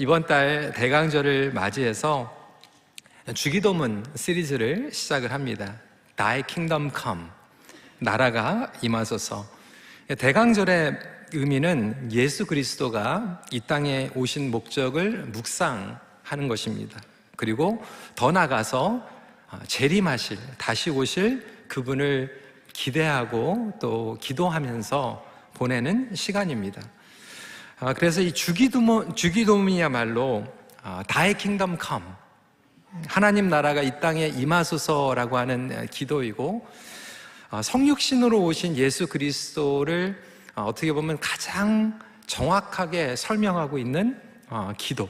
이번 달 대강절을 맞이해서 주기도문 시리즈를 시작을 합니다. Thy Kingdom Come, 나라가 임하소서. 대강절의 의미는 예수 그리스도가 이 땅에 오신 목적을 묵상하는 것입니다. 그리고 더 나아가서 재림하실, 다시 오실 그분을 기대하고 또 기도하면서 보내는 시간입니다. 그래서 이 주기도문이야말로 Thy Kingdom Come, 하나님 나라가 이 땅에 임하소서라고 하는 기도이고, 성육신으로 오신 예수 그리스도를 어떻게 보면 가장 정확하게 설명하고 있는 기도,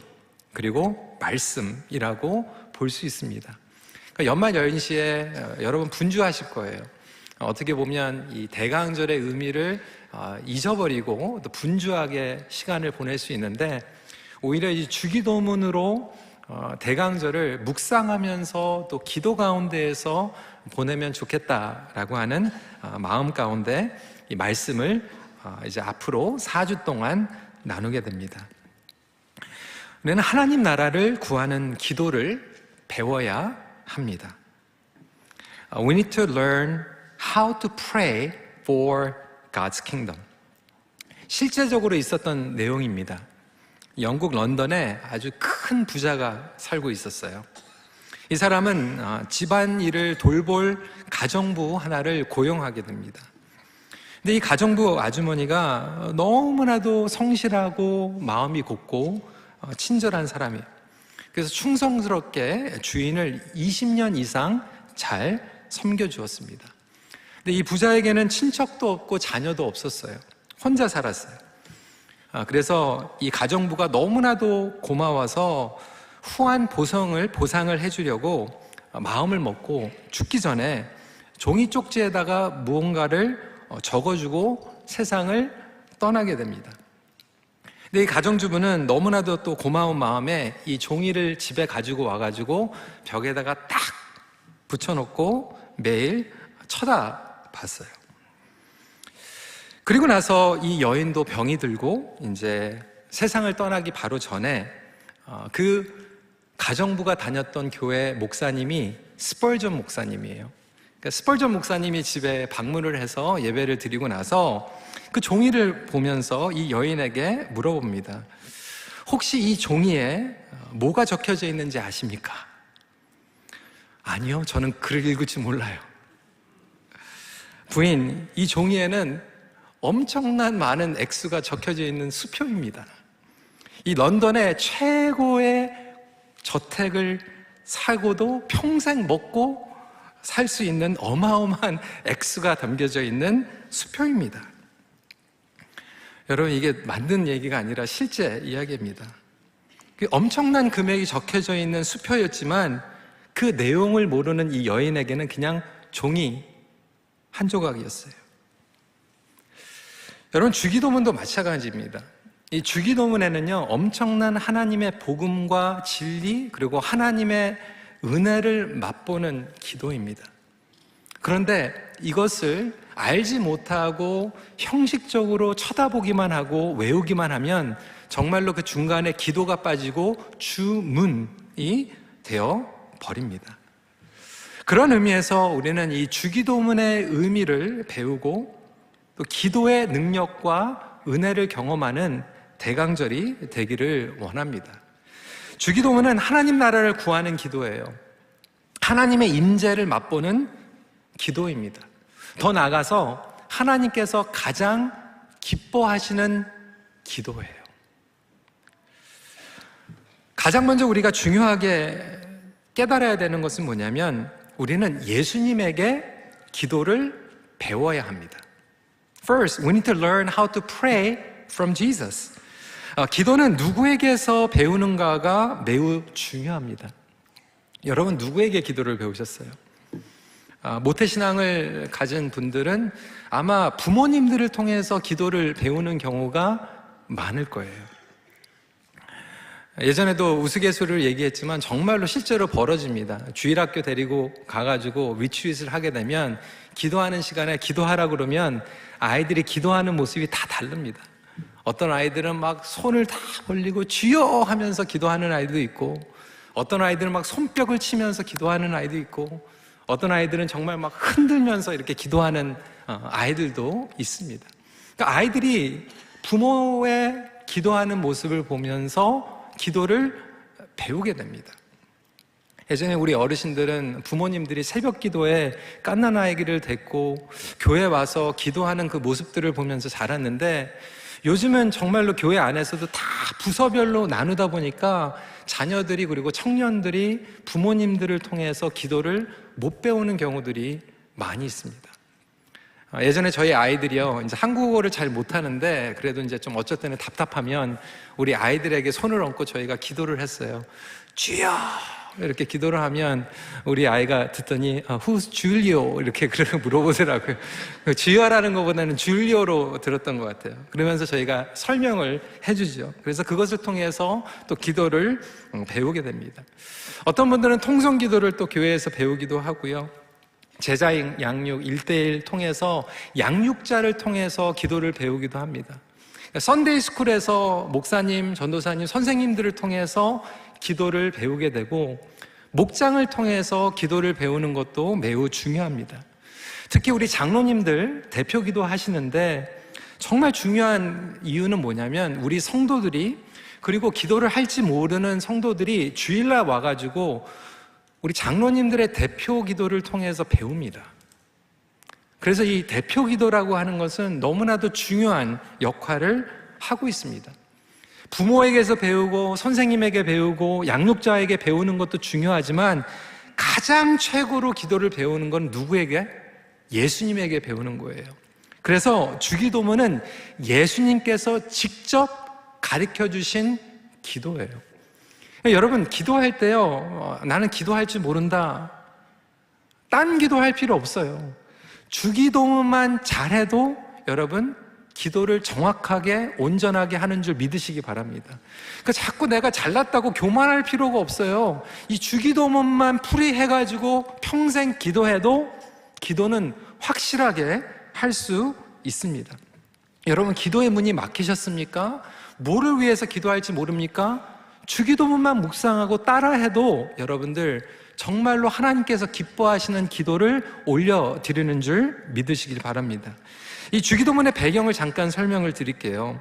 그리고 말씀이라고 볼 수 있습니다. 그러니까 연말 연시에 여러분 분주하실 거예요. 어떻게 보면 이 대강절의 의미를 잊어버리고 또 분주하게 시간을 보낼 수 있는데, 오히려 이 주기도문으로 대강절을 묵상하면서 또 기도 가운데에서 보내면 좋겠다라고 하는 마음 가운데 이 말씀을 이제 앞으로 4주 동안 나누게 됩니다. 우리는 하나님 나라를 구하는 기도를 배워야 합니다. We need to learn how to pray for God's kingdom. 실제적으로 있었던 내용입니다. 영국 런던에 아주 큰 부자가 살고 있었어요. 이 사람은 집안일을 돌볼 가정부 하나를 고용하게 됩니다. 근데 이 가정부 아주머니가 너무나도 성실하고 마음이 곱고 친절한 사람이에요. 그래서 충성스럽게 주인을 20년 이상 잘 섬겨주었습니다. 근데 이 부자에게는 친척도 없고 자녀도 없었어요. 혼자 살았어요. 그래서 이 가정부가 너무나도 고마워서 후한 보상을 해주려고 마음을 먹고 죽기 전에 종이 쪽지에다가 무언가를 적어주고 세상을 떠나게 됩니다. 근데 이 가정주부는 너무나도 또 고마운 마음에 이 종이를 집에 가지고 와가지고 벽에다가 딱 붙여놓고 매일 쳐다봤어요. 그리고 나서 이 여인도 병이 들고 이제 세상을 떠나기 바로 전에 그 가정부가 다녔던 교회 목사님이 스펄전 목사님이에요. 그러니까 스펄전 목사님이 집에 방문을 해서 예배를 드리고 나서 그 종이를 보면서 이 여인에게 물어봅니다. 혹시 이 종이에 뭐가 적혀져 있는지 아십니까? 아니요, 저는 글을 읽을 줄 몰라요. 부인, 이 종이에는 엄청난 많은 액수가 적혀져 있는 수표입니다. 이 런던의 최고의 저택을 사고도 평생 먹고 살 수 있는 어마어마한 액수가 담겨져 있는 수표입니다. 여러분, 이게 만든 얘기가 아니라 실제 이야기입니다. 엄청난 금액이 적혀져 있는 수표였지만 그 내용을 모르는 이 여인에게는 그냥 종이 한 조각이었어요. 여러분, 주기도문도 마찬가지입니다. 이 주기도문에는요, 엄청난 하나님의 복음과 진리, 그리고 하나님의 은혜를 맛보는 기도입니다. 그런데 이것을 알지 못하고 형식적으로 쳐다보기만 하고 외우기만 하면 정말로 그 중간에 기도가 빠지고 주문이 되어 버립니다. 그런 의미에서 우리는 이 주기도문의 의미를 배우고 또 기도의 능력과 은혜를 경험하는 대강절이 되기를 원합니다. 주기도문은 하나님 나라를 구하는 기도예요. 하나님의 임재를 맛보는 기도입니다. 더 나아가서 하나님께서 가장 기뻐하시는 기도예요. 가장 먼저 우리가 중요하게 깨달아야 되는 것은 뭐냐면, 우리는 예수님에게 기도를 배워야 합니다. First, we need to learn how to pray from Jesus. 기도는 누구에게서 배우는가가 매우 중요합니다. 여러분, 누구에게 기도를 배우셨어요? 모태신앙을 가진 분들은 아마 부모님들을 통해서 기도를 배우는 경우가 많을 거예요. 예전에도 우스갯소리를 얘기했지만 정말로 실제로 벌어집니다. 주일학교 데리고 가가지고 리트릿을 하게 되면 기도하는 시간에 기도하라 그러면 아이들이 기도하는 모습이 다 다릅니다. 어떤 아이들은 막 손을 다 벌리고 주여 하면서 기도하는 아이도 있고, 어떤 아이들은 막 손뼉을 치면서 기도하는 아이도 있고, 어떤 아이들은 정말 막 흔들면서 이렇게 기도하는 아이들도 있습니다. 그러니까 아이들이 부모의 기도하는 모습을 보면서 기도를 배우게 됩니다. 예전에 우리 어르신들은 부모님들이 새벽 기도에 갓난아기를 데리고 교회 와서 기도하는 그 모습들을 보면서 자랐는데, 요즘은 정말로 교회 안에서도 다 부서별로 나누다 보니까 자녀들이 그리고 청년들이 부모님들을 통해서 기도를 못 배우는 경우들이 많이 있습니다. 예전에 저희 아이들이요, 이제 한국어를 잘 못하는데 그래도 이제 좀 어쩔 때는 답답하면 우리 아이들에게 손을 얹고 저희가 기도를 했어요. 주여! 이렇게 기도를 하면 우리 아이가 듣더니 Who's Julio? 이렇게 물어보더라고요. 주여라는 것보다는 줄리오로 들었던 것 같아요. 그러면서 저희가 설명을 해주죠. 그래서 그것을 통해서 또 기도를 배우게 됩니다. 어떤 분들은 통성 기도를 또 교회에서 배우기도 하고요. 제자 양육 1:1 통해서 양육자를 통해서 기도를 배우기도 합니다. 선데이 스쿨에서 목사님, 전도사님, 선생님들을 통해서 기도를 배우게 되고, 목장을 통해서 기도를 배우는 것도 매우 중요합니다. 특히 우리 장로님들 대표 기도 하시는데 정말 중요한 이유는 뭐냐면, 우리 성도들이, 그리고 기도를 할지 모르는 성도들이 주일날 와가지고 우리 장로님들의 대표 기도를 통해서 배웁니다. 그래서 이 대표 기도라고 하는 것은 너무나도 중요한 역할을 하고 있습니다. 부모에게서 배우고 선생님에게 배우고 양육자에게 배우는 것도 중요하지만 가장 최고로 기도를 배우는 건 누구에게? 예수님에게 배우는 거예요. 그래서 주기도문은 예수님께서 직접 가르쳐 주신 기도예요. 여러분, 기도할 때요, 나는 기도할 줄 모른다, 딴 기도할 필요 없어요. 주기도문만 잘해도 여러분 기도를 정확하게 온전하게 하는 줄 믿으시기 바랍니다. 그러니까 자꾸 내가 잘났다고 교만할 필요가 없어요. 이 주기도문만 풀이해가지고 평생 기도해도 기도는 확실하게 할 수 있습니다. 여러분, 기도의 문이 막히셨습니까? 뭐를 위해서 기도할지 모릅니까? 주기도문만 묵상하고 따라해도 여러분들 정말로 하나님께서 기뻐하시는 기도를 올려드리는 줄 믿으시길 바랍니다. 이 주기도문의 배경을 잠깐 설명을 드릴게요.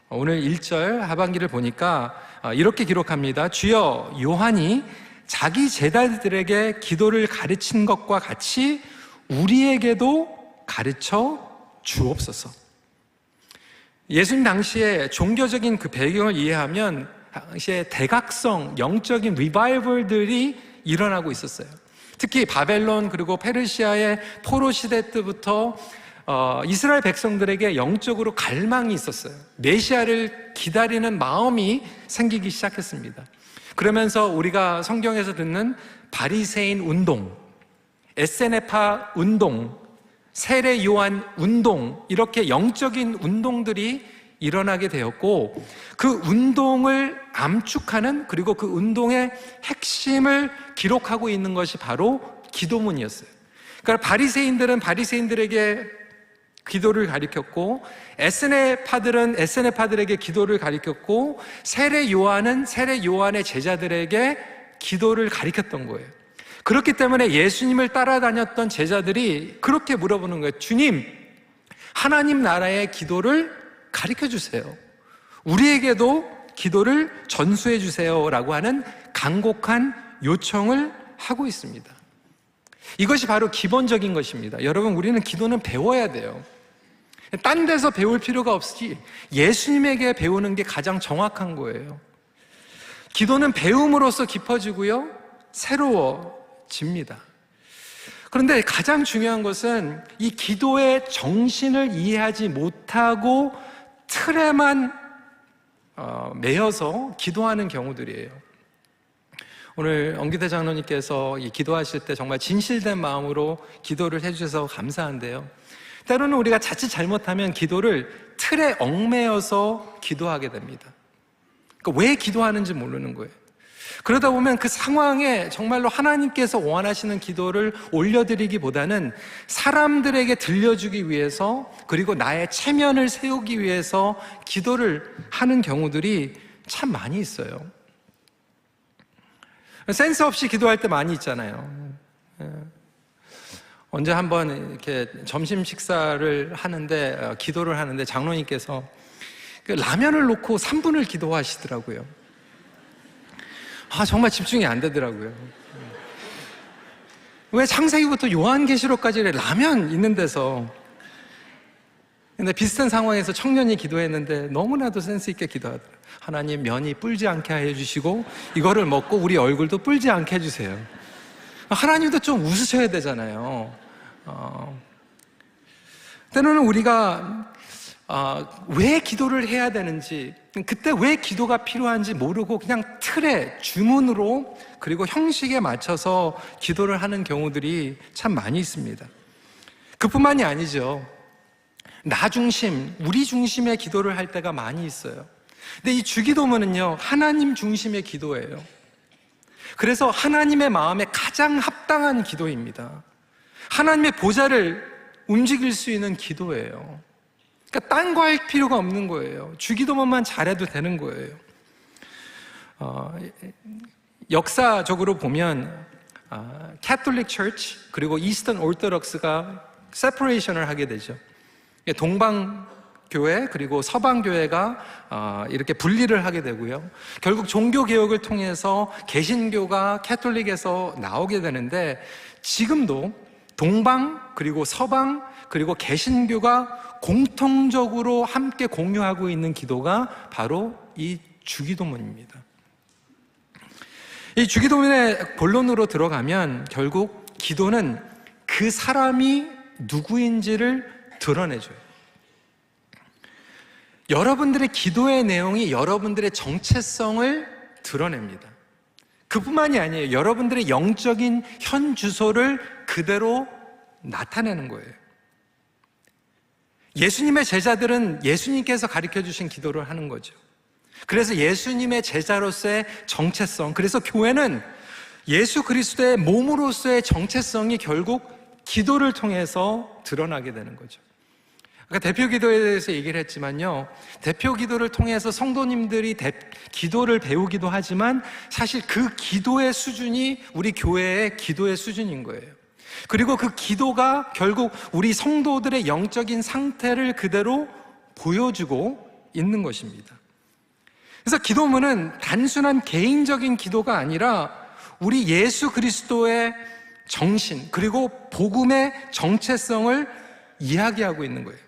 오늘 1절 하반기를 보니까 이렇게 기록합니다. 주여, 요한이 자기 제자들에게 기도를 가르친 것과 같이 우리에게도 가르쳐 주옵소서. 예수님 당시에 종교적인 그 배경을 이해하면 당시에 대각성, 영적인 리바이벌들이 일어나고 있었어요. 특히 바벨론 그리고 페르시아의 포로 시대 때부터 이스라엘 백성들에게 영적으로 갈망이 있었어요. 메시아를 기다리는 마음이 생기기 시작했습니다. 그러면서 우리가 성경에서 듣는 바리새인 운동, 에세네파 운동, 세례 요한 운동, 이렇게 영적인 운동들이 일어나게 되었고, 그 운동을 암축하는, 그리고 그 운동의 핵심을 기록하고 있는 것이 바로 기도문이었어요. 그러니까 바리새인들은 바리새인들에게 기도를 가르쳤고, 에스네파들은 에스네파들에게 기도를 가르쳤고, 세례 요한은 세례 요한의 제자들에게 기도를 가르쳤던 거예요. 그렇기 때문에 예수님을 따라다녔던 제자들이 그렇게 물어보는 거예요. 주님, 하나님 나라의 기도를 가르쳐 주세요. 우리에게도 기도를 전수해 주세요 라고 하는 간곡한 요청을 하고 있습니다. 이것이 바로 기본적인 것입니다. 여러분, 우리는 기도는 배워야 돼요. 딴 데서 배울 필요가 없이 예수님에게 배우는 게 가장 정확한 거예요. 기도는 배움으로써 깊어지고요, 새로워집니다. 그런데 가장 중요한 것은 이 기도의 정신을 이해하지 못하고 틀에만 매여서 기도하는 경우들이에요. 오늘 엄기대 장로님께서 이 기도하실 때 정말 진실된 마음으로 기도를 해주셔서 감사한데요, 때로는 우리가 자칫 잘못하면 기도를 틀에 얽매여서 기도하게 됩니다. 그러니까 왜 기도하는지 모르는 거예요. 그러다 보면 그 상황에 정말로 하나님께서 원하시는 기도를 올려드리기보다는 사람들에게 들려주기 위해서, 그리고 나의 체면을 세우기 위해서 기도를 하는 경우들이 참 많이 있어요. 센스 없이 기도할 때 많이 있잖아요. 언제 한번 이렇게 점심 식사를 하는데, 기도를 하는데 장로님께서 그 라면을 놓고 3분을 기도하시더라고요. 정말 집중이 안 되더라고요. 왜 창세기부터 요한계시록까지 라면 있는 데서. 근데 비슷한 상황에서 청년이 기도했는데 너무나도 센스 있게 기도하더라고요. 하나님, 면이 불지 않게 해주시고 이거를 먹고 우리 얼굴도 불지 않게 해주세요. 하나님도 좀 웃으셔야 되잖아요. 때로는 우리가 왜 기도를 해야 되는지, 그때 왜 기도가 필요한지 모르고 그냥 틀에, 주문으로, 그리고 형식에 맞춰서 기도를 하는 경우들이 참 많이 있습니다. 그뿐만이 아니죠. 나 중심, 우리 중심의 기도를 할 때가 많이 있어요. 근데 이 주기도문은요, 하나님 중심의 기도예요. 그래서 하나님의 마음에 가장 합당한 기도입니다. 하나님의 보좌를 움직일 수 있는 기도예요. 그러니까 딴 거 할 필요가 없는 거예요. 주기도문만 잘해도 되는 거예요. 역사적으로 보면 캐톨릭 처치 그리고 이스턴 오르토독스가 세퍼레이션을 하게 되죠. 동방교회 그리고 서방교회가 이렇게 분리를 하게 되고요. 결국 종교개혁을 통해서 개신교가 캐톨릭에서 나오게 되는데, 지금도 동방 그리고 서방 그리고 개신교가 공통적으로 함께 공유하고 있는 기도가 바로 이 주기도문입니다. 이 주기도문의 본론으로 들어가면 결국 기도는 그 사람이 누구인지를 드러내줘요. 여러분들의 기도의 내용이 여러분들의 정체성을 드러냅니다. 그뿐만이 아니에요. 여러분들의 영적인 현 주소를 그대로 나타내는 거예요. 예수님의 제자들은 예수님께서 가르쳐 주신 기도를 하는 거죠. 그래서 예수님의 제자로서의 정체성, 그래서 교회는 예수 그리스도의 몸으로서의 정체성이 결국 기도를 통해서 드러나게 되는 거죠. 아까 대표 기도에 대해서 얘기를 했지만요, 대표 기도를 통해서 성도님들이 기도를 배우기도 하지만 사실 그 기도의 수준이 우리 교회의 기도의 수준인 거예요. 그리고 그 기도가 결국 우리 성도들의 영적인 상태를 그대로 보여주고 있는 것입니다. 그래서 기도문은 단순한 개인적인 기도가 아니라 우리 예수 그리스도의 정신 그리고 복음의 정체성을 이야기하고 있는 거예요.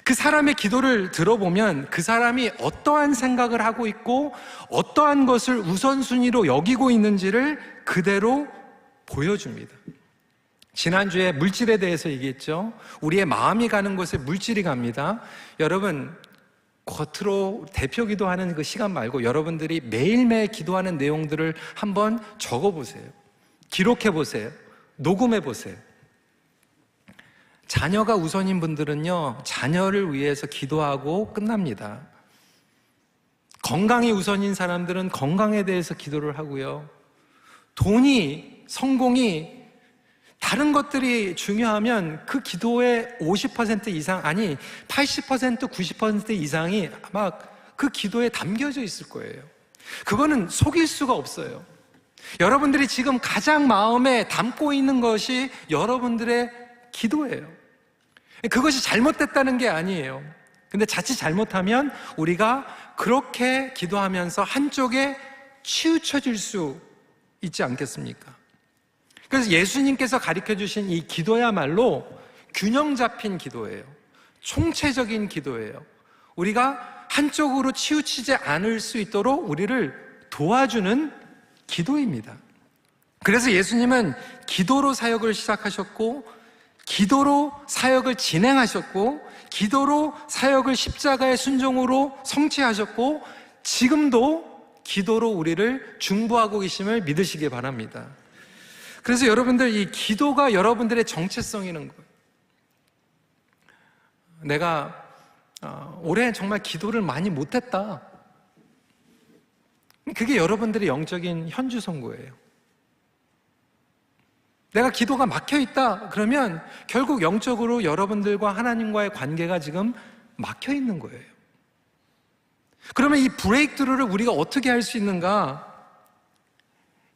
그 사람의 기도를 들어보면 그 사람이 어떠한 생각을 하고 있고 어떠한 것을 우선순위로 여기고 있는지를 그대로 보여줍니다. 지난주에 물질에 대해서 얘기했죠. 우리의 마음이 가는 곳에 물질이 갑니다. 여러분, 겉으로 대표 기도하는 그 시간 말고 여러분들이 매일매일 기도하는 내용들을 한번 적어보세요. 기록해보세요. 녹음해보세요. 자녀가 우선인 분들은요, 자녀를 위해서 기도하고 끝납니다. 건강이 우선인 사람들은 건강에 대해서 기도를 하고요. 돈이, 성공이, 다른 것들이 중요하면 그 기도의 50% 이상, 아니 80%, 90% 이상이 아마 그 기도에 담겨져 있을 거예요. 그거는 속일 수가 없어요. 여러분들이 지금 가장 마음에 담고 있는 것이 여러분들의 기도예요. 그것이 잘못됐다는 게 아니에요. 근데 자칫 잘못하면 우리가 그렇게 기도하면서 한쪽에 치우쳐질 수 있지 않겠습니까? 그래서 예수님께서 가르쳐 주신 이 기도야말로 균형 잡힌 기도예요. 총체적인 기도예요. 우리가 한쪽으로 치우치지 않을 수 있도록 우리를 도와주는 기도입니다. 그래서 예수님은 기도로 사역을 시작하셨고, 기도로 사역을 진행하셨고, 기도로 사역을 십자가의 순종으로 성취하셨고, 지금도 기도로 우리를 중보하고 계심을 믿으시기 바랍니다. 그래서 여러분들, 이 기도가 여러분들의 정체성이는 거예요. 내가 올해 정말 기도를 많이 못했다. 그게 여러분들의 영적인 현주 선고예요. 내가 기도가 막혀 있다 그러면 결국 영적으로 여러분들과 하나님과의 관계가 지금 막혀 있는 거예요. 그러면 이 브레이크트루를 우리가 어떻게 할 수 있는가?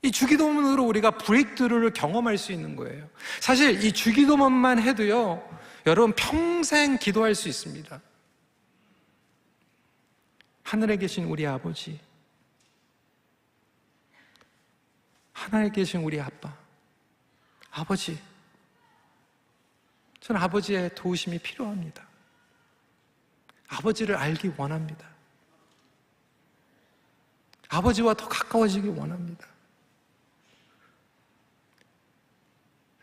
이 주기도문으로 우리가 브레이크트루를 경험할 수 있는 거예요. 사실 이 주기도문만 해도요, 여러분 평생 기도할 수 있습니다. 하늘에 계신 우리 아버지, 하늘에 계신 우리 아빠, 아버지, 저는 아버지의 도우심이 필요합니다. 아버지를 알기 원합니다. 아버지와 더 가까워지기 원합니다.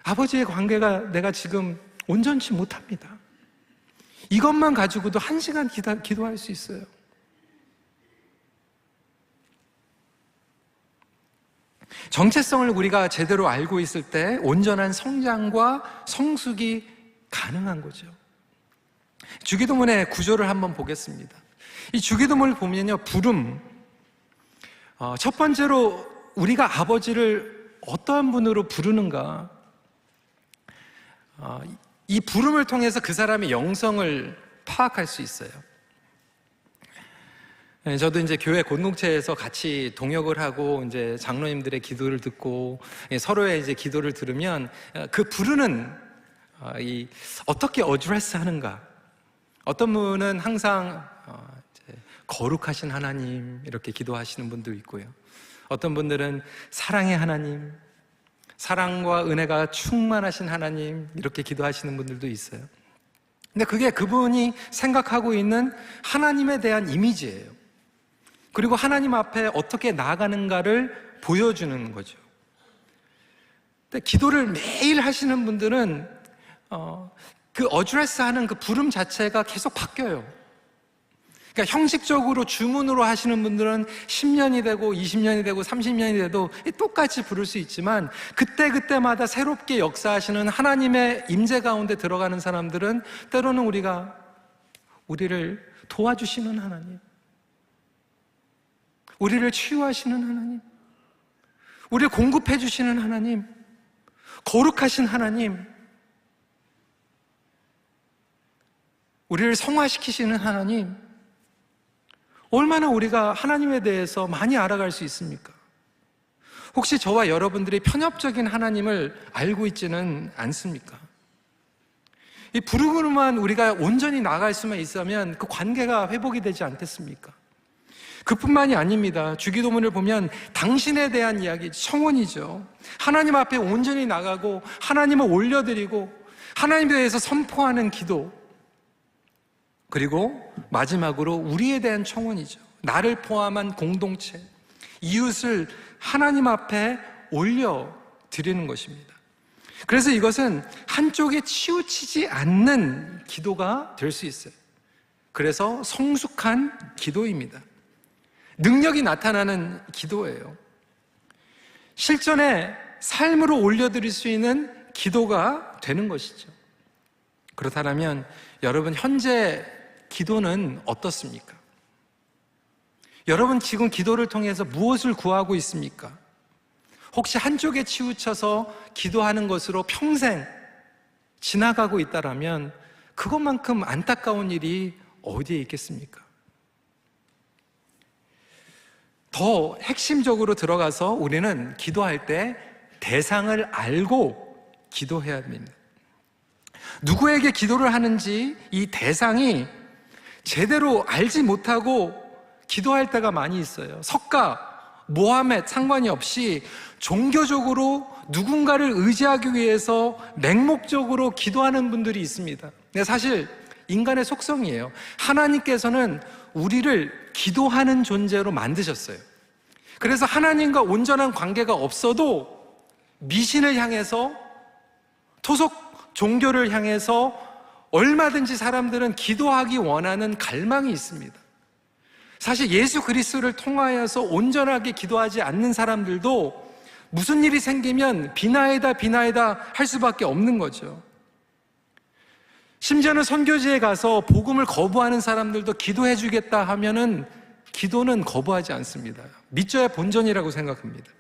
아버지의 관계가 내가 지금 온전치 못합니다. 이것만 가지고도 1시간 기도할 수 있어요. 정체성을 우리가 제대로 알고 있을 때 온전한 성장과 성숙이 가능한 거죠. 주기도문의 구조를 한번 보겠습니다. 이 주기도문을 보면요, 부름, 첫 번째로 우리가 아버지를 어떠한 분으로 부르는가, 이 부름을 통해서 그 사람의 영성을 파악할 수 있어요. 저도 이제 교회 공동체에서 같이 동역을 하고 이제 장로님들의 기도를 듣고 서로의 이제 기도를 들으면 그 부르는 어떻게 어드레스 하는가. 어떤 분은 항상 이제 거룩하신 하나님 이렇게 기도하시는 분도 있고요. 어떤 분들은 사랑의 하나님, 사랑과 은혜가 충만하신 하나님 이렇게 기도하시는 분들도 있어요. 근데 그게 그분이 생각하고 있는 하나님에 대한 이미지예요. 그리고 하나님 앞에 어떻게 나아가는가를 보여주는 거죠. 근데 기도를 매일 하시는 분들은 그 어드레스 하는 그 부름 자체가 계속 바뀌어요. 그러니까 형식적으로 주문으로 하시는 분들은 10년이 되고 20년이 되고 30년이 돼도 똑같이 부를 수 있지만 그때그때마다 새롭게 역사하시는 하나님의 임재 가운데 들어가는 사람들은 때로는 우리를 도와주시는 하나님, 우리를 치유하시는 하나님, 우리를 공급해 주시는 하나님, 거룩하신 하나님, 우리를 성화시키시는 하나님, 얼마나 우리가 하나님에 대해서 많이 알아갈 수 있습니까? 혹시 저와 여러분들이 편협적인 하나님을 알고 있지는 않습니까? 이 부름으로만 우리가 온전히 나아갈 수만 있으면 그 관계가 회복이 되지 않겠습니까? 그뿐만이 아닙니다. 주기도문을 보면 당신에 대한 이야기, 청원이죠. 하나님 앞에 온전히 나가고 하나님을 올려드리고 하나님에 대해서 선포하는 기도, 그리고 마지막으로 우리에 대한 청원이죠. 나를 포함한 공동체, 이웃을 하나님 앞에 올려드리는 것입니다. 그래서 이것은 한쪽에 치우치지 않는 기도가 될 수 있어요. 그래서 성숙한 기도입니다. 능력이 나타나는 기도예요. 실전에 삶으로 올려드릴 수 있는 기도가 되는 것이죠. 그렇다면 여러분 현재 기도는 어떻습니까? 여러분 지금 기도를 통해서 무엇을 구하고 있습니까? 혹시 한쪽에 치우쳐서 기도하는 것으로 평생 지나가고 있다라면 그것만큼 안타까운 일이 어디에 있겠습니까? 더 핵심적으로 들어가서 우리는 기도할 때 대상을 알고 기도해야 됩니다. 누구에게 기도를 하는지 이 대상이 제대로 알지 못하고 기도할 때가 많이 있어요. 석가, 모하멧 상관이 없이 종교적으로 누군가를 의지하기 위해서 맹목적으로 기도하는 분들이 있습니다. 근데 사실 인간의 속성이에요. 하나님께서는 우리를 기도하는 존재로 만드셨어요. 그래서 하나님과 온전한 관계가 없어도 미신을 향해서, 토속 종교를 향해서 얼마든지 사람들은 기도하기 원하는 갈망이 있습니다. 사실 예수 그리스도를 통하여서 온전하게 기도하지 않는 사람들도 무슨 일이 생기면 비나이다 할 수밖에 없는 거죠. 심지어는 선교지에 가서 복음을 거부하는 사람들도 기도해 주겠다 하면은 기도는 거부하지 않습니다. 믿져야 본전이라고 생각합니다.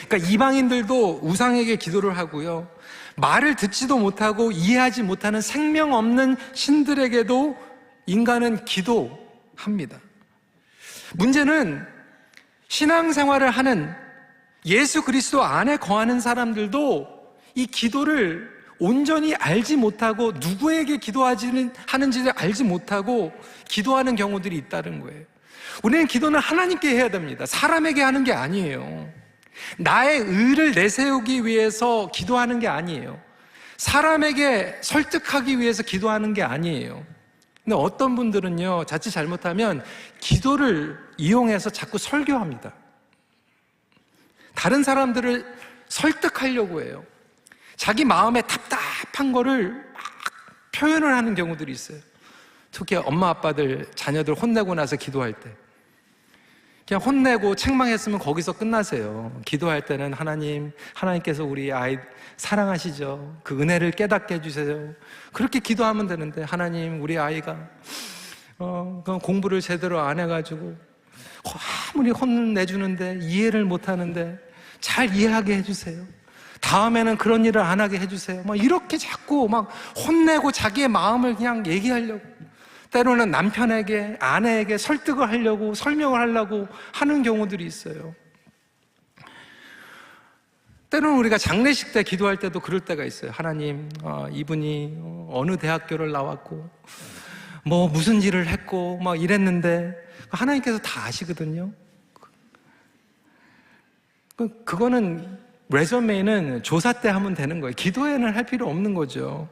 그러니까 이방인들도 우상에게 기도를 하고요, 말을 듣지도 못하고 이해하지 못하는 생명 없는 신들에게도 인간은 기도합니다. 문제는 신앙생활을 하는 예수 그리스도 안에 거하는 사람들도 이 기도를 온전히 알지 못하고 누구에게 기도하는지를 알지 못하고 기도하는 경우들이 있다는 거예요. 우리는 기도는 하나님께 해야 됩니다. 사람에게 하는 게 아니에요. 나의 의를 내세우기 위해서 기도하는 게 아니에요. 사람에게 설득하기 위해서 기도하는 게 아니에요. 근데 어떤 분들은요, 자칫 잘못하면 기도를 이용해서 자꾸 설교합니다. 다른 사람들을 설득하려고 해요. 자기 마음에 답답한 거를 막 표현을 하는 경우들이 있어요. 특히 엄마 아빠들 자녀들 혼내고 나서 기도할 때 그냥 혼내고 책망했으면 거기서 끝나세요. 기도할 때는 하나님께서 우리 아이 사랑하시죠? 그 은혜를 깨닫게 해주세요. 그렇게 기도하면 되는데, 하나님, 우리 아이가 공부를 제대로 안 해가지고 아무리 혼내주는데 이해를 못하는데 잘 이해하게 해주세요. 다음에는 그런 일을 안 하게 해주세요. 막 이렇게 자꾸 막 혼내고 자기의 마음을 그냥 얘기하려고, 때로는 남편에게, 아내에게 설득을 하려고, 설명을 하려고 하는 경우들이 있어요. 때로는 우리가 장례식 때 기도할 때도 그럴 때가 있어요. 하나님, 이분이 어느 대학교를 나왔고 뭐 무슨 일을 했고 막 이랬는데, 하나님께서 다 아시거든요. 그거는 레저메는 조사 때 하면 되는 거예요. 기도에는 할 필요 없는 거죠.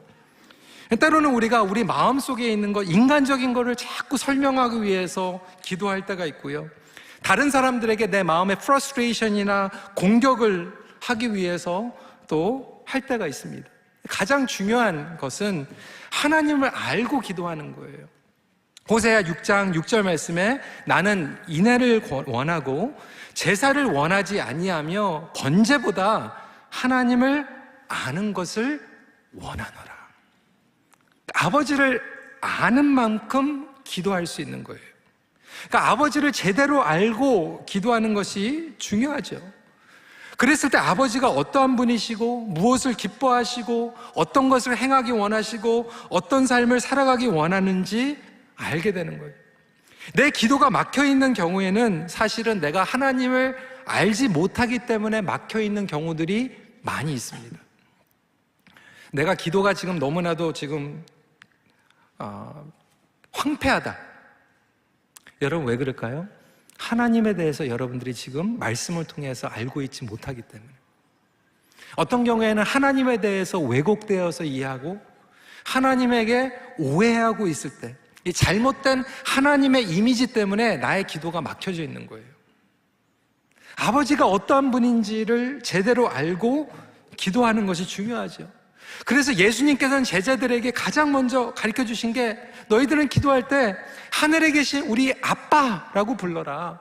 때로는 우리가 우리 마음속에 있는 거, 인간적인 거를 자꾸 설명하기 위해서 기도할 때가 있고요, 다른 사람들에게 내 마음의 프러스트레이션이나 공격을 하기 위해서 또 할 때가 있습니다. 가장 중요한 것은 하나님을 알고 기도하는 거예요. 호세아 6장 6절 말씀에 나는 인애를 원하고 제사를 원하지 아니하며 번제보다 하나님을 아는 것을 원하노라. 아버지를 아는 만큼 기도할 수 있는 거예요. 그러니까 아버지를 제대로 알고 기도하는 것이 중요하죠. 그랬을 때 아버지가 어떠한 분이시고 무엇을 기뻐하시고 어떤 것을 행하기 원하시고 어떤 삶을 살아가기 원하는지 알게 되는 거예요. 내 기도가 막혀있는 경우에는 사실은 내가 하나님을 알지 못하기 때문에 막혀있는 경우들이 많이 있습니다. 내가 기도가 지금 너무나도 지금 황폐하다. 여러분, 왜 그럴까요? 하나님에 대해서 여러분들이 지금 말씀을 통해서 알고 있지 못하기 때문에. 어떤 경우에는 하나님에 대해서 왜곡되어서 이해하고 하나님에게 오해하고 있을 때, 이 잘못된 하나님의 이미지 때문에 나의 기도가 막혀져 있는 거예요. 아버지가 어떠한 분인지를 제대로 알고 기도하는 것이 중요하죠. 그래서 예수님께서는 제자들에게 가장 먼저 가르쳐 주신 게, 너희들은 기도할 때 하늘에 계신 우리 아빠라고 불러라.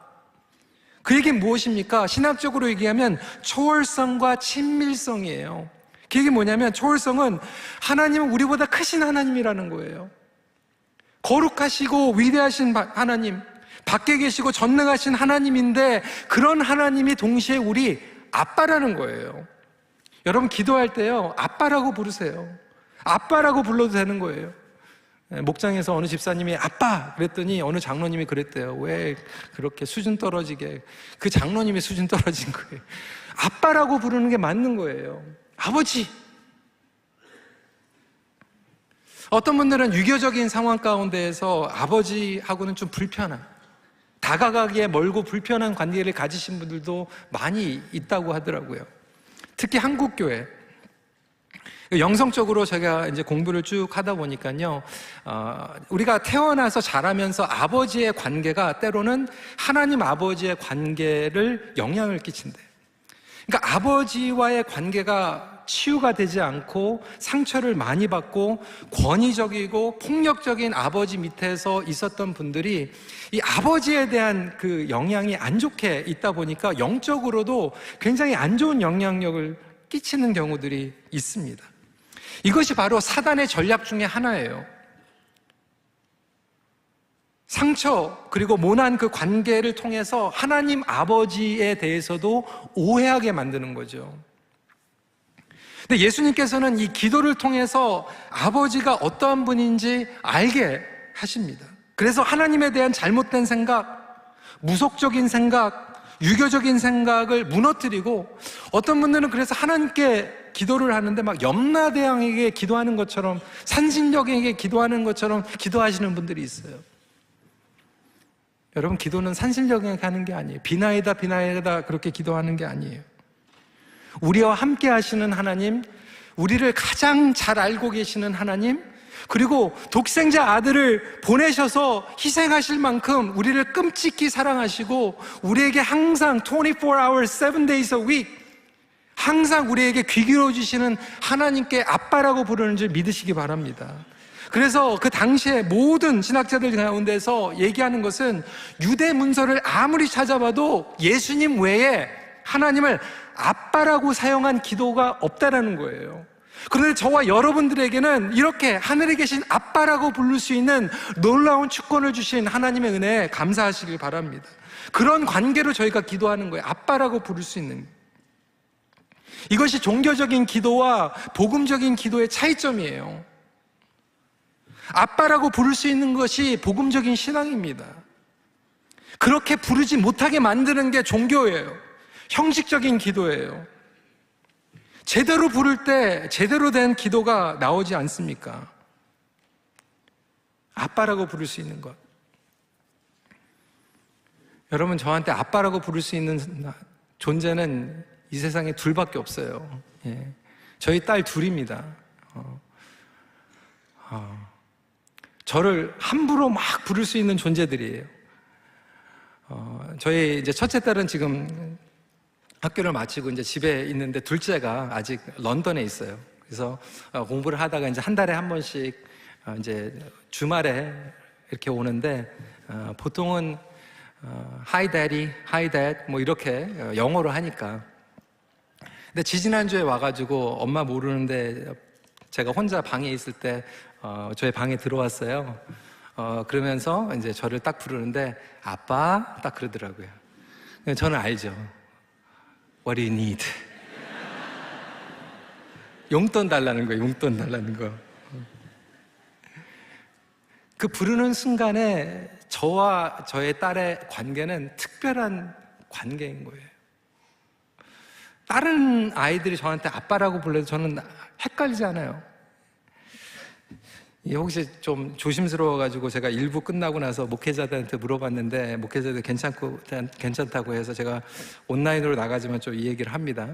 그 얘기는 무엇입니까? 신학적으로 얘기하면 초월성과 친밀성이에요. 그 얘기는 뭐냐면, 초월성은 하나님은 우리보다 크신 하나님이라는 거예요. 거룩하시고 위대하신 하나님, 밖에 계시고 전능하신 하나님인데, 그런 하나님이 동시에 우리 아빠라는 거예요. 여러분, 기도할 때요, 아빠라고 부르세요. 아빠라고 불러도 되는 거예요. 목장에서 어느 집사님이 아빠 그랬더니 어느 장로님이 그랬대요. 왜 그렇게 수준 떨어지게? 그 장로님이 수준 떨어진 거예요. 아빠라고 부르는 게 맞는 거예요. 아버지. 어떤 분들은 유교적인 상황 가운데에서 아버지하고는 좀 불편한, 다가가기에 멀고 불편한 관계를 가지신 분들도 많이 있다고 하더라고요. 특히 한국교회. 영성적으로 제가 이제 공부를 쭉 하다 보니까요, 우리가 태어나서 자라면서 아버지의 관계가 때로는 하나님 아버지의 관계를 영향을 끼친대. 그러니까 아버지와의 관계가 치유가 되지 않고 상처를 많이 받고 권위적이고 폭력적인 아버지 밑에서 있었던 분들이 이 아버지에 대한 그 영향이 안 좋게 있다 보니까 영적으로도 굉장히 안 좋은 영향력을 끼치는 경우들이 있습니다. 이것이 바로 사단의 전략 중에 하나예요. 상처 그리고 모난 그 관계를 통해서 하나님 아버지에 대해서도 오해하게 만드는 거죠. 근데 예수님께서는 이 기도를 통해서 아버지가 어떠한 분인지 알게 하십니다. 그래서 하나님에 대한 잘못된 생각, 무속적인 생각, 유교적인 생각을 무너뜨리고, 어떤 분들은 그래서 하나님께 기도를 하는데 막 염라대왕에게 기도하는 것처럼, 산신령에게 기도하는 것처럼 기도하시는 분들이 있어요. 여러분, 기도는 산신령에게 하는 게 아니에요. 비나이다 비나이다 그렇게 기도하는 게 아니에요. 우리와 함께 하시는 하나님, 우리를 가장 잘 알고 계시는 하나님, 그리고 독생자 아들을 보내셔서 희생하실 만큼 우리를 끔찍히 사랑하시고 우리에게 항상 24 hours, 7 days a week 항상 우리에게 귀 기울여 주시는 하나님께 아빠라고 부르는 줄 믿으시기 바랍니다. 그래서 그 당시에 모든 신학자들 가운데서 얘기하는 것은 유대 문서를 아무리 찾아봐도 예수님 외에 하나님을 아빠라고 사용한 기도가 없다라는 거예요. 그런데 저와 여러분들에게는 이렇게 하늘에 계신 아빠라고 부를 수 있는 놀라운 축권을 주신 하나님의 은혜에 감사하시길 바랍니다. 그런 관계로 저희가 기도하는 거예요. 아빠라고 부를 수 있는. 이것이 종교적인 기도와 복음적인 기도의 차이점이에요. 아빠라고 부를 수 있는 것이 복음적인 신앙입니다. 그렇게 부르지 못하게 만드는 게 종교예요. 형식적인 기도예요. 제대로 부를 때 제대로 된 기도가 나오지 않습니까? 아빠라고 부를 수 있는 것. 여러분, 저한테 아빠라고 부를 수 있는 존재는 이 세상에 둘밖에 없어요. 예. 저희 딸 둘입니다. 저를 함부로 막 부를 수 있는 존재들이에요. 저희 이제 첫째 딸은 지금 학교를 마치고 이제 집에 있는데, 둘째가 아직 런던에 있어요. 그래서 공부를 하다가 이제 한 달에 한 번씩 이제 주말에 이렇게 오는데, 보통은 Hi Daddy, Hi Dad 뭐 이렇게 영어로 하니까. 근데 지지난주에 와가지고 엄마 모르는데 제가 혼자 방에 있을 때 저희 방에 들어왔어요. 그러면서 이제 저를 딱 부르는데 아빠 딱 그러더라고요. 저는 알죠. What do you need? 용돈 달라는 거예요. 용돈 달라는 거. 그 부르는 순간에 저와 저의 딸의 관계는 특별한 관계인 거예요. 다른 아이들이 저한테 아빠라고 불러도 저는 헷갈리지 않아요. 혹시 좀 조심스러워가지고 제가 일부 끝나고 나서 목회자들한테 물어봤는데, 목회자들 괜찮다고 해서 제가 온라인으로 나가지만 좀 이 얘기를 합니다.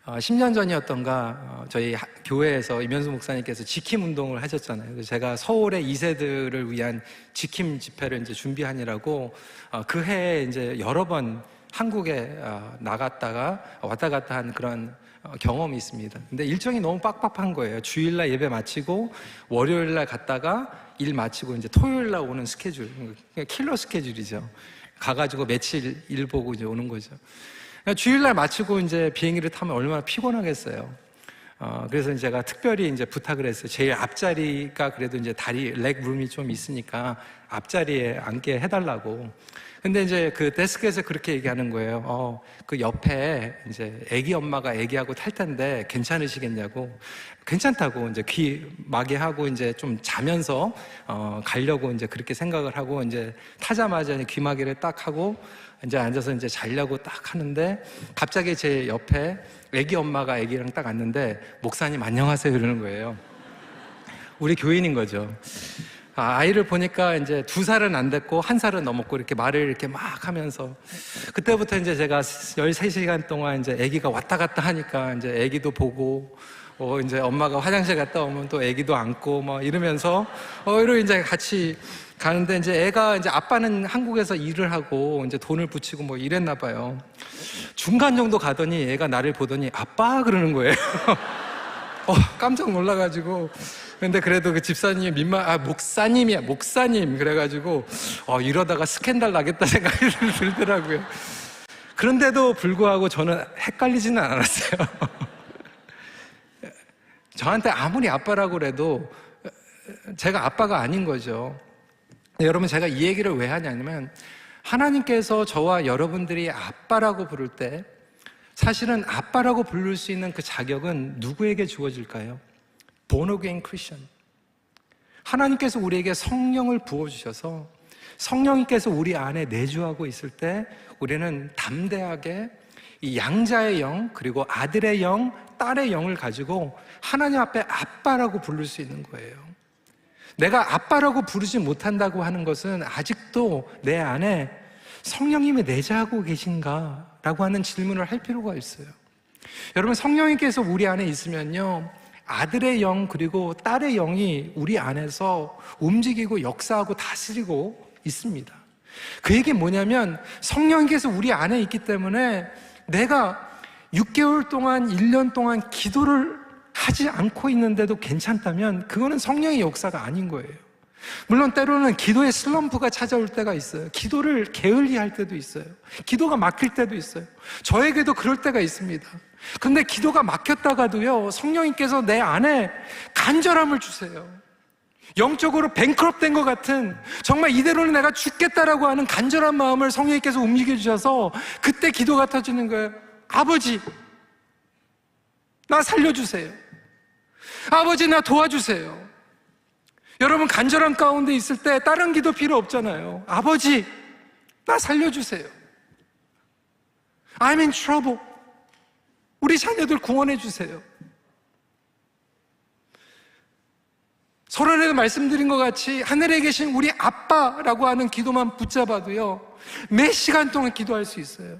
10년 전이었던가 저희 교회에서 이면수 목사님께서 지킴 운동을 하셨잖아요. 그래서 제가 서울의 2세들을 위한 지킴 집회를 이제 준비하느라고 그 해에 이제 여러 번 한국에 나갔다가 왔다 갔다 한 그런 경험이 있습니다. 근데 일정이 너무 빡빡한 거예요. 주일날 예배 마치고 월요일날 갔다가 일 마치고 이제 토요일날 오는 스케줄, 킬러 스케줄이죠. 가가지고 며칠 일 보고 이제 오는 거죠. 주일날 마치고 이제 비행기를 타면 얼마나 피곤하겠어요. 그래서 제가 특별히 이제 부탁을 했어요. 제일 앞자리가 그래도 이제 다리 렉룸이 좀 있으니까 앞자리에 앉게 해달라고. 근데 이제 그 데스크에서 그렇게 얘기하는 거예요. 그 옆에 이제 아기 엄마가 아기하고 탈 텐데 괜찮으시겠냐고. 괜찮다고 이제 귀 마개 하고 이제 좀 자면서 가려고 이제 그렇게 생각을 하고 이제 타자마자 귀 마개를 딱 하고 이제 앉아서 이제 자려고 딱 하는데, 갑자기 제 옆에 아기 엄마가 아기랑 딱 앉는데, 목사님 안녕하세요 이러는 거예요. 우리 교인인 거죠. 아이를 보니까 이제 2살은 안 됐고 1살은 넘었고 이렇게 말을 이렇게 막 하면서, 그때부터 이제 제가 13시간 동안 이제 아기가 왔다 갔다 하니까 이제 아기도 보고, 이제 엄마가 화장실 갔다 오면 또 아기도 안고 뭐 이러면서 이러고 이제 같이 가는데, 이제 애가 이제 아빠는 한국에서 일을 하고 이제 돈을 붙이고 뭐 이랬나 봐요. 중간 정도 가더니 애가 나를 보더니 아빠 그러는 거예요. 깜짝 놀라가지고. 근데 그래도 그 집사님이 목사님이야, 목사님. 그래가지고, 이러다가 스캔들 나겠다 생각이 들더라고요. 그런데도 불구하고 저는 헷갈리지는 않았어요. 저한테 아무리 아빠라고 그래도 제가 아빠가 아닌 거죠. 여러분, 제가 이 얘기를 왜 하냐면, 하나님께서 저와 여러분들이 아빠라고 부를 때 사실은 아빠라고 부를 수 있는 그 자격은 누구에게 주어질까요? Born again Christian. 하나님께서 우리에게 성령을 부어주셔서 성령님께서 우리 안에 내주하고 있을 때 우리는 담대하게 이 양자의 영, 그리고 아들의 영, 딸의 영을 가지고 하나님 앞에 아빠라고 부를 수 있는 거예요. 내가 아빠라고 부르지 못한다고 하는 것은 아직도 내 안에 성령님이 내재하고 계신가? 라고 하는 질문을 할 필요가 있어요. 여러분, 성령님께서 우리 안에 있으면요, 아들의 영 그리고 딸의 영이 우리 안에서 움직이고 역사하고 다스리고 있습니다. 그 얘기 뭐냐면, 성령님께서 우리 안에 있기 때문에 내가 6개월 동안, 1년 동안 기도를 하지 않고 있는데도 괜찮다면 그거는 성령의 역사가 아닌 거예요. 물론 때로는 기도의 슬럼프가 찾아올 때가 있어요. 기도를 게을리할 때도 있어요. 기도가 막힐 때도 있어요. 저에게도 그럴 때가 있습니다. 근데 기도가 막혔다가도요, 성령님께서 내 안에 간절함을 주세요. 영적으로 뱅크럽 된 것 같은, 정말 이대로는 내가 죽겠다라고 하는 간절한 마음을 성령님께서 움직여 주셔서 그때 기도가 터지는 거예요. 아버지, 나 살려주세요. 아버지, 나 도와주세요. 여러분, 간절한 가운데 있을 때 다른 기도 필요 없잖아요. 아버지, 나 살려주세요. I'm in trouble. 우리 자녀들 구원해 주세요. 서론에도 말씀드린 것 같이 하늘에 계신 우리 아빠라고 하는 기도만 붙잡아도요, 몇 시간 동안 기도할 수 있어요.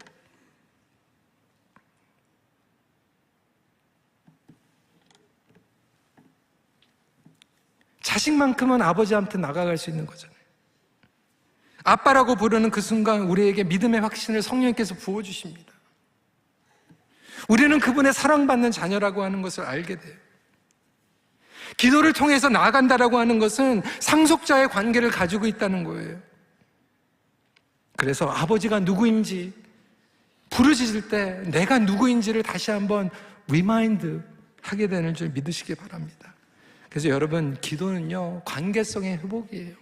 자식만큼은 아버지한테 나가갈 수 있는 거잖아요. 아빠라고 부르는 그 순간 우리에게 믿음의 확신을 성령님께서 부어주십니다. 우리는 그분의 사랑받는 자녀라고 하는 것을 알게 돼요. 기도를 통해서 나아간다라고 하는 것은 상속자의 관계를 가지고 있다는 거예요. 그래서 아버지가 누구인지 부르짖을 때 내가 누구인지를 다시 한번 리마인드 하게 되는 줄 믿으시기 바랍니다. 그래서 여러분, 기도는요, 관계성의 회복이에요.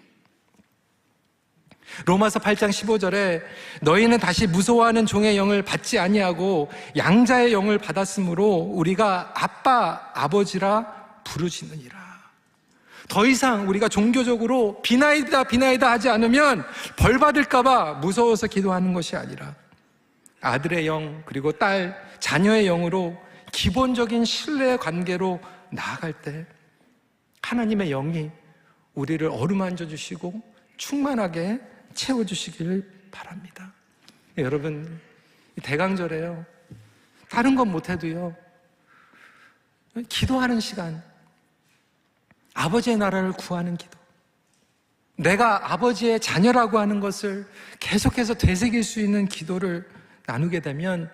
로마서 8장 15절에 너희는 다시 무서워하는 종의 영을 받지 아니하고 양자의 영을 받았으므로 우리가 아빠, 아버지라 부르짖느니라. 더 이상 우리가 종교적으로 비나이다 하지 않으면 벌 받을까 봐 무서워서 기도하는 것이 아니라 아들의 영, 그리고 딸, 자녀의 영으로 기본적인 신뢰의 관계로 나아갈 때 하나님의 영이 우리를 어루만져 주시고 충만하게 채워주시기를 바랍니다. 여러분, 대강절에요, 다른 건 못해도요, 기도하는 시간, 아버지의 나라를 구하는 기도, 내가 아버지의 자녀라고 하는 것을 계속해서 되새길 수 있는 기도를 나누게 되면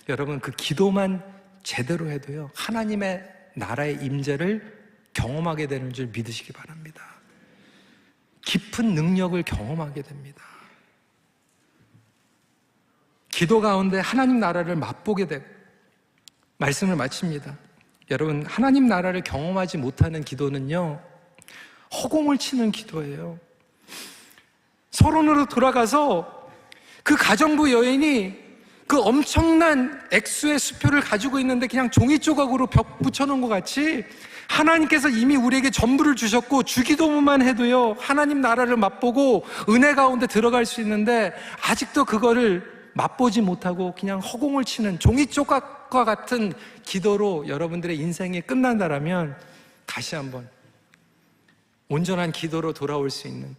여러분, 그 기도만 제대로 해도요, 하나님의 나라의 임재를 경험하게 되는 줄 믿으시기 바랍니다. 깊은 능력을 경험하게 됩니다. 기도 가운데 하나님 나라를 맛보게 되고, 말씀을 마칩니다. 여러분, 하나님 나라를 경험하지 못하는 기도는요, 허공을 치는 기도예요. 서론으로 돌아가서 그 가정부 여인이 그 엄청난 액수의 수표를 가지고 있는데 그냥 종이 조각으로 벽 붙여놓은 것 같이 하나님께서 이미 우리에게 전부를 주셨고 주기도문만 해도요, 하나님 나라를 맛보고 은혜 가운데 들어갈 수 있는데 아직도 그거를 맛보지 못하고 그냥 허공을 치는 종이 조각과 같은 기도로 여러분들의 인생이 끝난다라면 다시 한번 온전한 기도로 돌아올 수 있는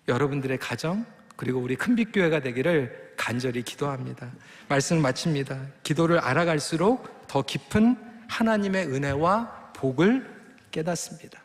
여러분들의 가정, 그리고 우리 큰빛교회가 되기를 간절히 기도합니다. 말씀을 마칩니다. 기도를 알아갈수록 더 깊은 하나님의 은혜와 복을 깨닫습니다.